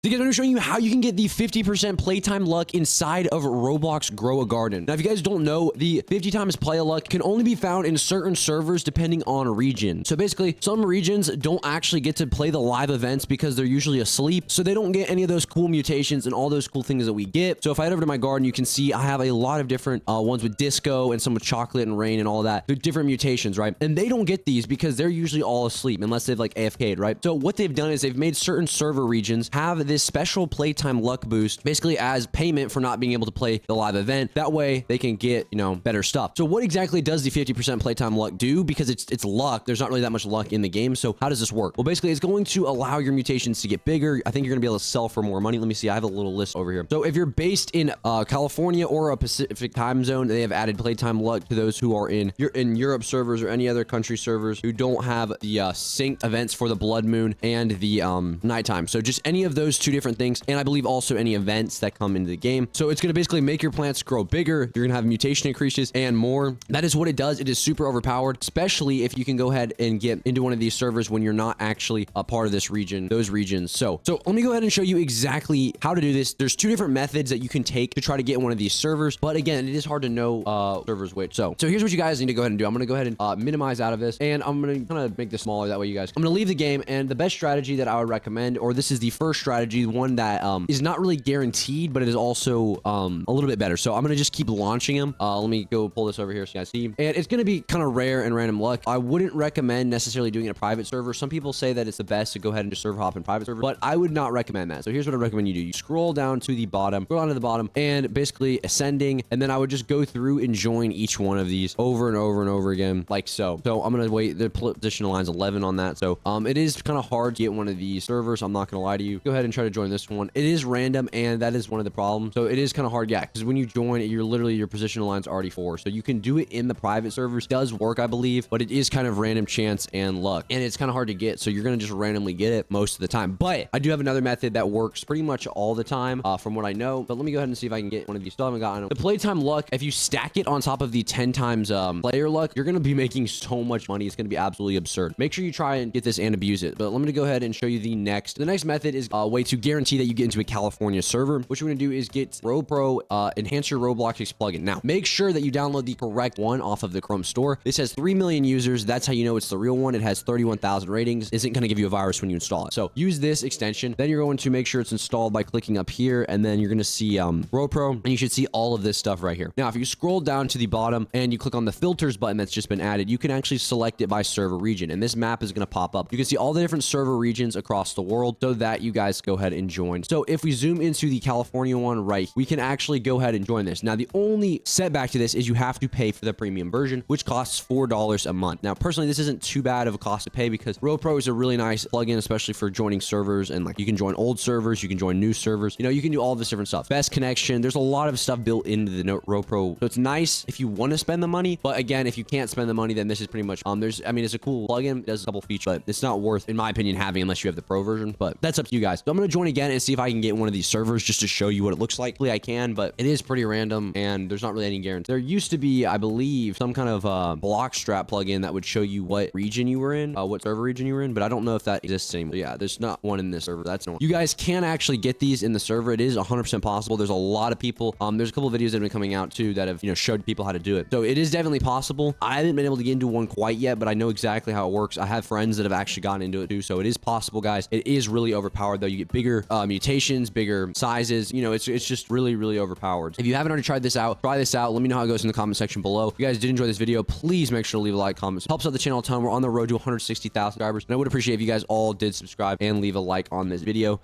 So guys, I'm going to show you how you can get the 50% playtime luck inside of Roblox Grow a Garden. Now, if you guys don't know, the 50 times play luck can only be found in certain servers depending on region. So basically, some regions don't actually get to play the live events because they're usually asleep. So they don't get any of those cool mutations and all those cool things that we get. So if I head over to my garden, you can see I have a lot of different ones with disco and some with chocolate and rain and all that. They're different mutations, right? And they don't get these because they're usually all asleep unless they've like AFK'd, right? So what they've done is they've made certain server regions have this special playtime luck boost basically as payment for not being able to play the live event. That way they can get, you know, better stuff. So what exactly does the 50% playtime luck do? Because it's luck. There's not really that much luck in the game. So how does this work? Well, basically it's going to allow your mutations to get bigger. I think you're gonna be able to sell for more money. Let me see. I have a little list over here. So if you're based in California or a Pacific time zone, they have added playtime luck to those who are in Europe servers or any other country servers who don't have the synced events for the blood moon and the nighttime. So just any of those two different things, and I believe also any events that come into the game. So it's going to basically make your plants grow bigger. You're going to have mutation increases and more. That is what it does. It is super overpowered, especially if you can go ahead and get into one of these servers when you're not actually a part of this region, those regions. So let me go ahead and show you exactly how to do this. There's two different methods that you can take to try to get one of these servers, but again, it is hard to know servers which. So here's what you guys need to go ahead and do. I'm going to go ahead and minimize out of this, and I'm going to kind of make this smaller. That way you guys, I'm going to leave the game, and the best strategy that I would recommend, or this is the first strategy, one that is not really guaranteed, but it is also a little bit better. So I'm going to just keep launching them. Let me go pull this over here so you guys see. And it's going to be kind of rare and random luck. I wouldn't recommend necessarily doing it in a private server. Some people say that it's the best to go ahead and just server hop in private server, but I would not recommend that. So here's what I recommend you do. You scroll down to the bottom, scroll down to the bottom, and basically ascending, and then I would just go through and join each one of these over and over and over again, like so. So I'm going to wait. The position aligns 11 on that. So it is kind of hard to get one of these servers. I'm not going to lie to you. Go ahead and try to join this one. It is random, and that is one of the problems. So it is kind of hard, yeah, because when you join, you're literally, your position aligns already 4. So you can do it in the private servers. It does work, I believe, but it is kind of random chance and luck, and it's kind of hard to get. So you're going to just randomly get it most of the time. But I do have another method that works pretty much all the time from what I know. But let me go ahead and see if I can get one of these. Still haven't gotten them. The playtime luck, if you stack it on top of the 10 times player luck, you're going to be making so much money. It's going to be absolutely absurd. Make sure you try and get this and abuse it. But let me go ahead and show you the next. The next method is a way to guarantee that you get into a California server. What you're going to do is get RoPro Enhance Your Roblox plugin. Now, make sure that you download the correct one off of the Chrome store. This has 3 million users. That's how you know it's the real one. It has 31,000 ratings. Isn't going to give you a virus when you install it. So use this extension. Then you're going to make sure it's installed by clicking up here, and then you're going to see RoPro, and you should see all of this stuff right here. Now, if you scroll down to the bottom and you click on the filters button that's just been added, you can actually select it by server region, and this map is going to pop up. You can see all the different server regions across the world so that you guys go ahead and join. So if we zoom into the California one, right, we can actually go ahead and join this. Now, the only setback to this is you have to pay for the premium version, which costs $4 a month. Now, personally, this isn't too bad of a cost to pay because RoPro is a really nice plugin, especially for joining servers, and like you can join old servers, you can join new servers, you know, you can do all this different stuff. Best connection. There's a lot of stuff built into the RoPro. So it's nice if you want to spend the money, but again, if you can't spend the money, then this is pretty much, I mean, it's a cool plugin. It does a couple features, but it's not worth, in my opinion, having unless you have the pro version, but that's up to you guys. So I'm going to join again and see if I can get one of these servers just to show you what it looks like. Hopefully I can, but it is pretty random and there's not really any guarantee. There used to be, I believe, some kind of block strap plugin that would show you what region you were in, what server region you were in, but I don't know if that exists anymore. Yeah, there's not one in this server. That's no one. You guys can actually get these in the server. It is 100% possible. There's a lot of people. There's a couple of videos that have been coming out too that have, you know, showed people how to do it. So it is definitely possible. I haven't been able to get into one quite yet, but I know exactly how it works. I have friends that have actually gotten into it too. So it is possible, guys. It is really overpowered though. You get bigger mutations, bigger sizes. You know, it's just really, really overpowered. If you haven't already tried this out, try this out. Let me know how it goes in the comment section below. If you guys did enjoy this video, please make sure to leave a like, comment. It helps out the channel a ton. We're on the road to 160,000 subscribers, and I would appreciate if you guys all did subscribe and leave a like on this video.